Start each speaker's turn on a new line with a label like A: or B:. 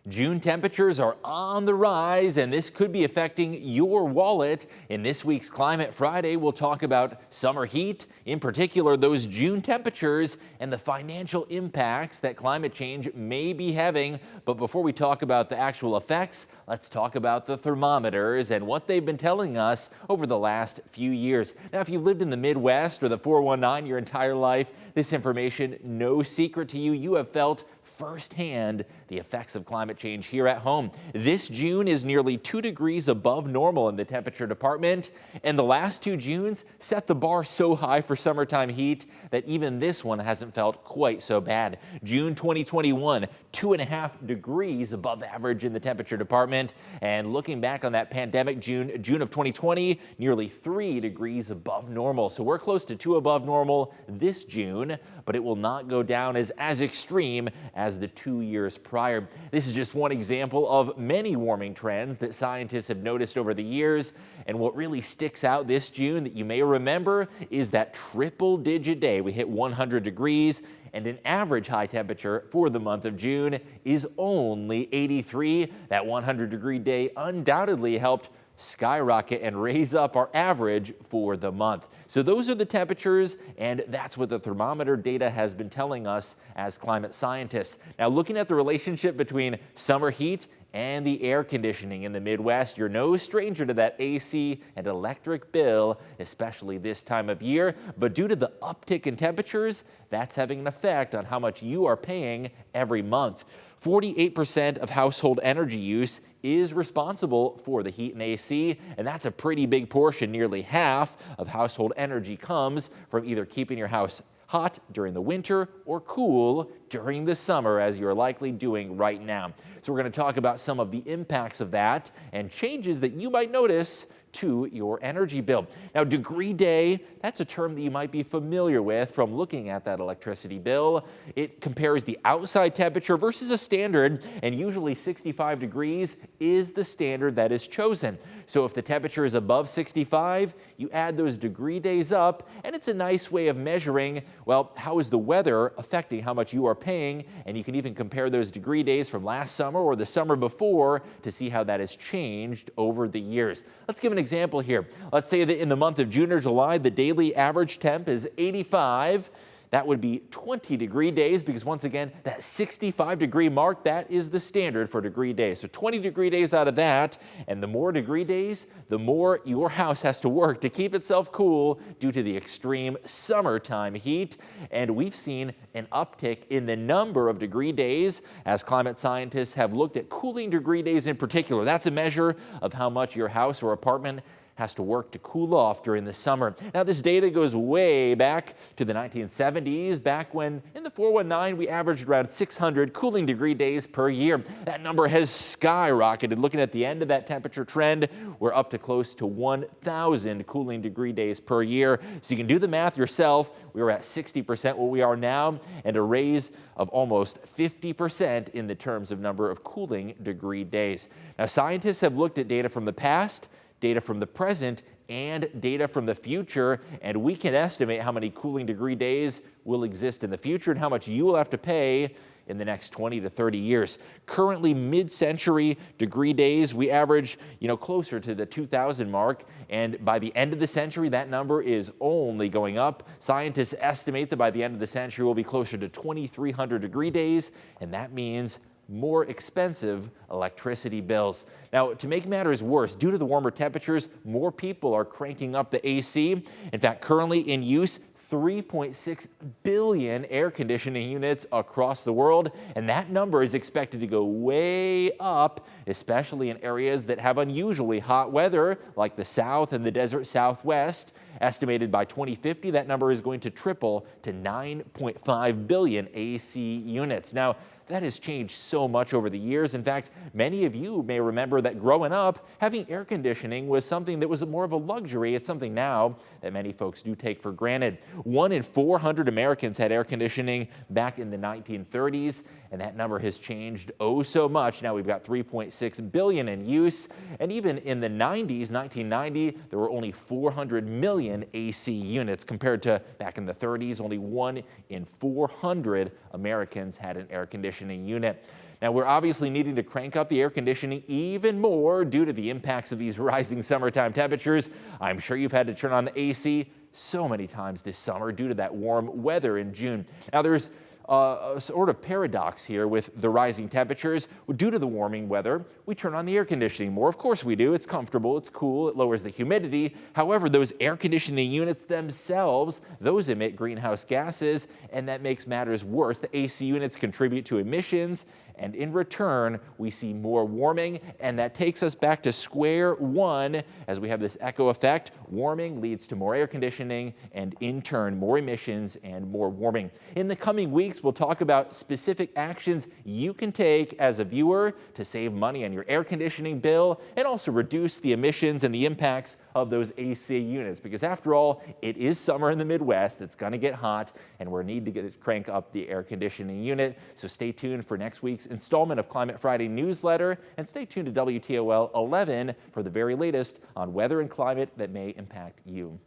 A: June temperatures are on the rise, and this could be affecting your wallet. In this week's Climate Friday, we'll talk about summer heat, in particular those June temperatures and the financial impacts that climate change may be having. But before we talk about the actual effects, let's talk about the thermometers and what they've been telling us over the last few years. Now, if you've lived in the Midwest or the 419 your entire life, this information no secret to you. You have felt firsthand the effects of climate change here at home. This June is nearly 2 degrees above normal in the temperature department, and the last 2 Junes set the bar so high for summertime heat that even this one hasn't felt quite so bad. June 2021, 2.5 degrees above average in the temperature department, and looking back on that pandemic June of 2020, nearly 3 degrees above normal. So we're close to 2 above normal this June, but it will not go down as extreme as the 2 years prior. This is just one example of many warming trends that scientists have noticed over the years. And what really sticks out this June that you may remember is that triple-digit day. We hit 100 degrees, and an average high temperature for the month of June is only 83. That 100-degree day undoubtedly helped skyrocket and raise up our average for the month. So those are the temperatures, and that's what the thermometer data has been telling us as climate scientists. Now, looking at the relationship between summer heat and the air conditioning in the Midwest, you're no stranger to that AC and electric bill, especially this time of year. But due to the uptick in temperatures, that's having an effect on how much you are paying every month. 48% of household energy use is responsible for the heat and AC, and that's a pretty big portion. Nearly half of household energy comes from either keeping your house hot during the winter or cool during the summer, as you're likely doing right now. So we're going to talk about some of the impacts of that and changes that you might notice to your energy bill. Now, degree day, that's a term that you might be familiar with from looking at that electricity bill. It compares the outside temperature versus a standard, and usually 65 degrees is the standard that is chosen. So if the temperature is above 65, you add those degree days up, and it's a nice way of measuring, well, how is the weather affecting how much you are paying, and you can even compare those degree days from last summer or the summer before to see how that has changed over the years. Let's give an example here. Let's say that in the month of June or July, the daily average temp is 85. That would be 20-degree days, because once again, that 65-degree mark, that is the standard for degree days. So 20-degree days out of that, and the more degree days, the more your house has to work to keep itself cool due to the extreme summertime heat. And we've seen an uptick in the number of degree days as climate scientists have looked at cooling degree days in particular. That's a measure of how much your house or apartment has to work to cool off during the summer. Now, this data goes way back to the 1970s, back when in the 419 we averaged around 600 cooling degree days per year. That number has skyrocketed. Looking at the end of that temperature trend, we're up to close to 1,000 cooling degree days per year. So you can do the math yourself. We were at 60% what we are now, and a raise of almost 50% in the terms of number of cooling degree days. Now, scientists have looked at data from the past, data from the present, and data from the future, and we can estimate how many cooling degree days will exist in the future and how much you will have to pay in the next 20 to 30 years. Currently, mid-century degree days, we average, closer to the 2000 mark, and by the end of the century, that number is only going up. Scientists estimate that by the end of the century, we'll be closer to 2,300 degree days, and that means more expensive electricity bills. Now, to make matters worse, due to the warmer temperatures, more people are cranking up the AC. In fact, currently in use, 3.6 billion air conditioning units across the world, and that number is expected to go way up, especially in areas that have unusually hot weather, like the South and the desert Southwest. Estimated by 2050, that number is going to triple to 9.5 billion AC units. Now, that has changed so much over the years. In fact, many of you may remember that growing up, having air conditioning was something that was more of a luxury. It's something now that many folks do take for granted. 1 in 400 Americans had air conditioning back in the 1930s, and that number has changed oh so much. Now we've got 3.6 billion in use, and even in the 90s, 1990, there were only 400 million AC units compared to back in the 30s, only 1 in 400 Americans had an air conditioning unit. Now, we're obviously needing to crank up the air conditioning even more due to the impacts of these rising summertime temperatures. I'm sure you've had to turn on the AC so many times this summer due to that warm weather in June. Now, there's a sort of paradox here with the rising temperatures. Due to the warming weather, we turn on the air conditioning more. Of course we do. It's comfortable, it's cool, it lowers the humidity. However, those air conditioning units themselves, those emit greenhouse gases, and that makes matters worse. The AC units contribute to emissions, and in return, we see more warming, and that takes us back to square one as we have this echo effect. Warming leads to more air conditioning, and in turn, more emissions and more warming. In the coming weeks, we'll talk about specific actions you can take as a viewer to save money on your air conditioning bill and also reduce the emissions and the impacts of those AC units. Because after all, it is summer in the Midwest. It's going to get hot, and we need to crank up the air conditioning unit. So stay tuned for next week's installment of Climate Friday newsletter, and stay tuned to WTOL 11 for the very latest on weather and climate that may impact you.